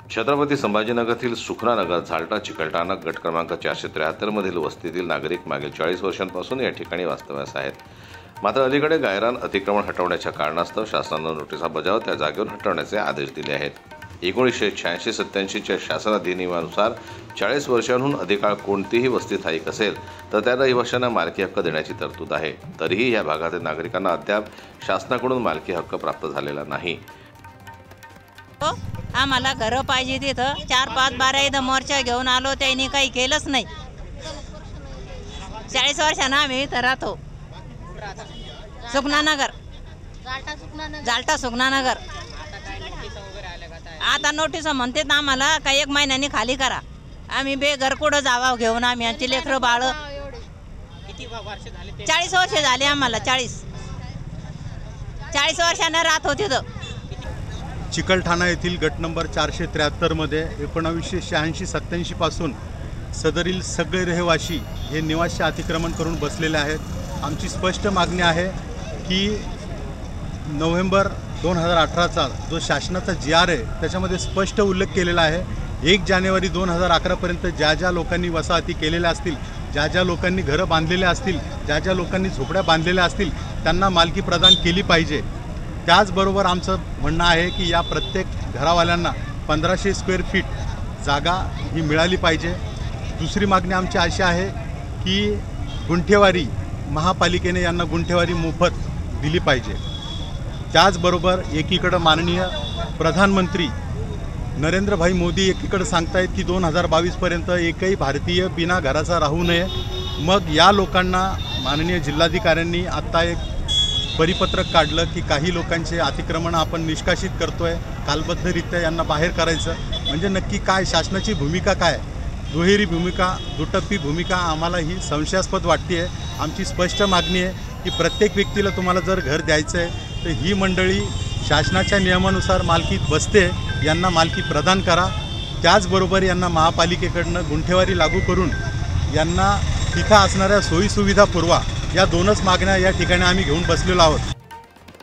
छत्रपती संभाजीनगरातील सुखनानगर झाल्टा चिकलठाणा गट क्रमांक 473 मधील वस्तीतील नागरिक मागील 40 वर्षांपासून या ठिकाणी वास्तव्यास आहेत। मात्र अलीकडे गायरान अतिक्रमण हटवण्याच्या कारणास्तव शासनाने नोटिसा बजावत त्या जागेवर हटवण्याचे आदेश दिले आहेत। 1986-87 च्या शासन अधिनियमानुसार 40 वर्षांहून अधिक काळ कोणतीही वस्ती स्थायिक असेल तर त्या रहिवाशांना मालकी हक्क देण्याची तरतूद आहे। तरीही या भागातील नागरिकांना अद्याप शासनाकडून मालकी हक्क प्राप्त झालेला नाही। आम्हाला घर पाहिजे तिथं 4-5-12 इथं मोर्चा घेऊन आलो, त्यांनी काही केलंच नाही। 40 वर्षांना आम्ही इथं राहतो। सुखनानगर, झाल्टा सुखनानगर। आता नोटीस म्हणतात आम्हाला काही 1 महिन्यानी खाली करा। आम्ही बेघर कुठं जावा घेऊन, आम्ही आमची लेकरं बाळ। 40 वर्ष झाले आम्हाला। 40 वर्षांना राहत होती तिथं। चिकलठाणा येथील गट नंबर 473 मध्ये 1986-87 पासून सदरील सगळे रहिवासी हे निवासी अतिक्रमण करून बसलेले आहेत। आमची स्पष्ट मागणी आहे की नोव्हेंबर 2018चा जो शासनाचा GR आहे त्याच्यामध्ये स्पष्ट उल्लेख केलेला आहे 1 जानेवारी 2011 पर्यंत ज्या लोकांनी वसाहती केलेल्या असतील, ज्या लोकांनी घरं बांधलेले असतील, ज्या लोकांनी झोपड्या बांधलेल्या असतील त्यांना मालकी प्रदान केली पाहिजे। त्याचबरोबर आमचं म्हणणं आहे की या प्रत्येक घरावाल्यांना 1500 स्क्वेअर फीट जागा ही मिळाली पाहिजे। दुसरी मागणी आमची अशी आहे की गुंठेवारी महापालिकेने यांना गुंठेवारी मोफत दिली पाहिजे। त्याचबरोबर एकीकडे माननीय प्रधानमंत्री नरेंद्रभाई मोदी एकीकडे सांगतायत की 2022 पर्यंत एकही भारतीय बिना घराचा राहू नये। मग या लोकांना माननीय जिल्हाधिकाऱ्यांनी आता एक परिपत्रक काढलं की काही लोकांचे अतिक्रमण आपण निष्कासित करतोय, कालबद्धरित्या यांना बाहेर करायचं। म्हणजे नक्की काय शासनाची भूमिका काय? दुहेरी भूमिका, दुटप्पी भूमिका आम्हाला ही संशयास्पद वाटते। आमची स्पष्ट मागणी आहे की प्रत्येक व्यक्तीला तुम्हाला जर घर द्यायचं आहे तर ही मंडळी शासनाच्या नियमानुसार मालकीत बसते, यांना मालकी प्रदान करा। त्याचबरोबर यांना महापालिकेकडनं गुंठेवारी लागू करून यांना तिथं असणाऱ्या सोयीसुविधा पुरवा। या 2च मागण्या या ठिकाणी आम्ही घेऊन बसलेलो आहोत।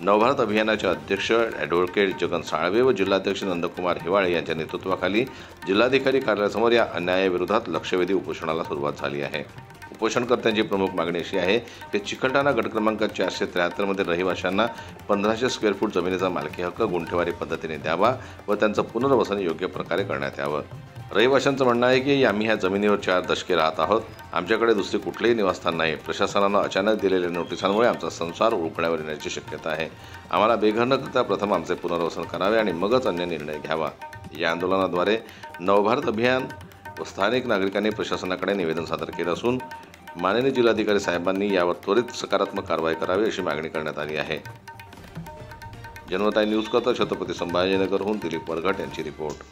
नवभारत अभियानाचे अध्यक्ष ॲडव्होकेट जगन साळवे व जिल्हाध्यक्ष नंदकुमार हिवाळे यांच्या नेतृत्वाखाली जिल्हाधिकारी कार्यालयासमोर या अन्यायाविरोधात लक्षवेधी उपोषणाला सुरुवात झाली आहे। उपोषणकर्त्यांची प्रमुख मागणी अशी आहे की चिकलठाणा गट क्रमांक 473 मधील रहिवाशांना 1500 स्क्वेअर फूट जमिनीचा मालकी हक्क गुंठेवारी पद्धतीने द्यावा व त्यांचं पुनर्वसन योग्य प्रकारे करण्यात यावं। रहिवाशांचं म्हणणं आहे की आम्ही ह्या जमिनीवर 4 दशके राहत आहोत, आमच्याकडे दुसरे कुठलेही निवासस्थान नाही। प्रशासनानं अचानक दिलेल्या नोटिसांमुळे आमचा संसार उरकण्यावर येण्याची शक्यता आहे। आम्हाला बेघर न करता प्रथम आमचे पुनर्वसन करावे आणि मगच अन्य निर्णय घ्यावा। या आंदोलनाद्वारे नवभारत अभियान व स्थानिक नागरिकांनी प्रशासनाकडे निवेदन सादर केलं असून माननीय जिल्हाधिकारी साहेबांनी यावर त्वरित सकारात्मक कारवाई करावी अशी मागणी करण्यात आली आहे। जनमत न्यूज करता छत्रपती संभाजीनगरहून दिलीप वरघट यांची रिपोर्ट।